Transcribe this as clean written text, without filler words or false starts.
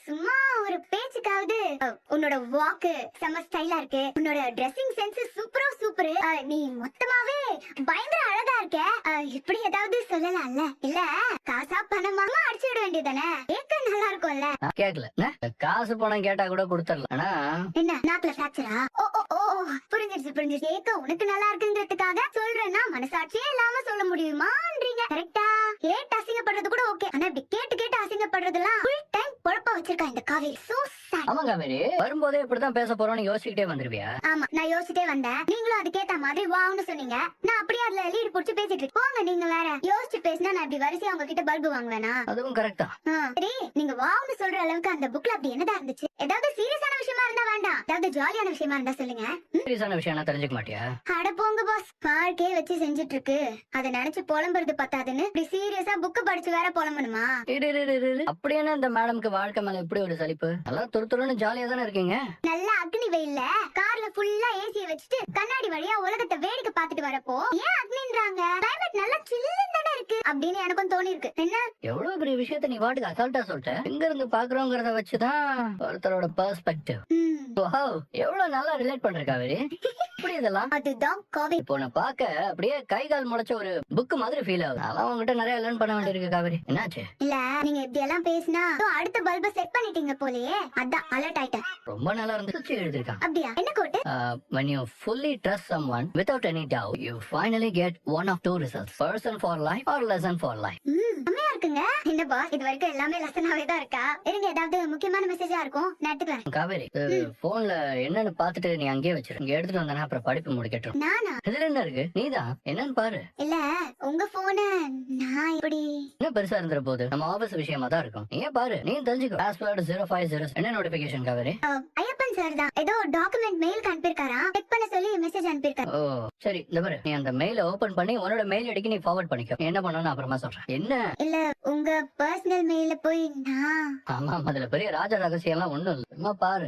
சும்மா ஒரு பேச்சுக்காவது உன்னோட வாக்கு செம ஸ்டைலா இருக்கு, உன்னோட ட்ரெஸ்ஸிங் சென்ஸ் சூப்பர், நீ மொத்தமாவே பயங்கர அழகா இருக்க, இப்படி ஏதாவது சொல்லலாம்ல? இல்ல காசா பணமா அடிச்சு விட வேண்டியதானே, கேட்க நல்லா இருக்கும்ல? கேக்கல காசு பணம் கேட்டா கூட கொடுத்துடலாம். ஆனா என்ன நாக்குல ஃபிராக்சரா? ஓ ஓ ஓ புரிஞ்சிருச்சு. கேட்க உனக்கு நல்லா இருக்குன்றதுக்காக சொல்றேன்னா மனசாட்சியே இல்லாம சொல்ல முடியுமான்றீங்க. கரெக்டா? கேட்டு அசிங்கப்படுறது கூட ஓகே, ஆனா இப்படி கேட்டு அசிங்கப்படுறதெல்லாம் ஃபுல் டைம் பொழப்பா வச்சிருக்கா இந்த காவேரி. So sad. ஆமா காவேரி, வரும்போதே இப்படிதான் பேச போறோம்னு யோசிச்சுக்கிட்டே வந்துருவியா? ஆமா, நான் யோசிச்சிட்டே வந்தேன், நீங்களும் அதுக்கேத்த மாதிரி வான்னு சொன்னீங்க. நான் அப்படியே அதுல லீடு புடிச்சு பேசிட்டு இருக்கேன். போங்க, நீங்க வேற யோசிச்சு பேசினா நான் இப்படி வரிசையா உங்ககிட்ட பல்பு வாங்குவேனா? அதுவும் கரெக்ட் தான். சரி, நீங்க வான்னு சொல்ற அளவுக்கு அந்த புக்ல அப்படி என்னதான் இருந்துச்சு? ஏதாவது சீரியஸான விஷயமா இருந்தா வேண்டாம், ஏதாவது ஜாலியான விஷயமா இருந்தா சொல்லுங்க. சீரியஸான விஷயம் என்ன தெரிஞ்சுக்க மாட்டியா? அட போங்க பாஸ், வாழ்க்கையே வச்சு செஞ்சுட்டு இருக்கு, அதை நினைச்சு புலம்புறது பத்தாதுன்னு இப்படி சீரியஸா புக் படிச்சு வேற புலம்பணுமா? அப்படி என்ன இந்த மேடம்க்கு வாழ்க்கை மேல இப்படி ஒரு சலிப்பு? நல்லா துருத்துருன்னு ஜாலியா தானே இருக்கீங்க. நல்ல அக்னி வெயில்ல கார்ல ஃபுல்லா ஏசிய வச்சுட்டு கண்ணாடி வழியா உலகத்தை வேடிக்கை பார்த்துட்டு வரப்போ ஏன் அக்னின்றாங்க? கிளைமேட் நல்லா சில்லுன்னு தானே இருக்கு அப்படின்னு எனக்கும் தோணி இருக்கு. என்ன எவ்வளவு பெரிய விஷயத்த நீ வாட்டுக்கு அசால்ட்டா சொல்லிட்ட. எங்க இருந்து பாக்குறோங்கிறத வச்சுதான் ஒருத்தரோட பெர்ஸ்பெக்டிவ். எவ்வளவு நல்லா ரிலேட் பண்ற காவேரி. இப்படி இதெல்லாம் அதுதான் காவேரி. இப்போ நான் பாக்க அப்படியே கை கால் முளைச்ச ஒரு புக் மாதிரி ஃபீல் ஆகுது. அதான் உங்ககிட்ட நிறைய லேர்ன் பண்ண வேண்டியிருக்கு காவேரி. என்னாச்சு? இல்ல, நீங்க இப்படி எல்லாம் பேசினா அடுத்த பல்ப செட் பண்ணிட்டீங்க போலயே, அதான் அலர்ட் ஆயிட்டேன். ரொம்ப நல்லா இருந்துச்சு எழுதிருக்கான். அப்படியா? என்ன code? When you fully trust someone without any doubt, you finally get one of two results: person for life or lesson for life. செம்மையா இருக்குங்க. என்ன பாஸ், இது வரைக்கும் எல்லாமே லெசனாவே தான் இருக்கா? இருங்க, ஏதாவது முக்கியமான மெசேஜா இருக்கும், நான் எடுத்துக்கிறேன். காவேரி, போன்ல என்னன்னு பாத்துட்டு நீ அங்கேயே வச்சிரு. இங்க எடுத்துட்டு வந்தா அப்புறம் படிப்பு முடிக்கட்டும். நானா? இதுல என்ன இருக்கு? நீதான் என்னன்னு பாரு. இல்ல, உங்க போன நான் இப்படி என்ன பெருசா இருந்துற போது, நம்ம ஆபீஸ் விஷயமா தான் இருக்கும். நீ பாரு, நீ தெரிஞ்சுக்கோ. பாஸ்வேர்டு 050. என்ன நோட்டிபிகேஷன் காவேரி? ஐயப்பன் சார் தான் ஏதோ டாக்குமெண்ட் மெயில் அனுப்பியிருக்காரா, செக் பண்ண சொல்லி மெசேஜ் அனுப்பியிருக்காரு. ஓ சரி, இந்த பாரு, நீ அந்த மெயில ஓபன் பண்ணி உன்னோட மெயில் ஐடிக்கு நீ ஃபார்வர்ட் பண்ணிக்கோ. என்ன பண்ணணும் அப்புறமா சொல்றேன். என்ன? இல்ல, உங்க பர்சனல் மெயில போய் நான் ஆமா, அதுல பெரிய ராஜ ரகசியம் எல்லாம் ஒண்ணும் இல்ல. பாரு.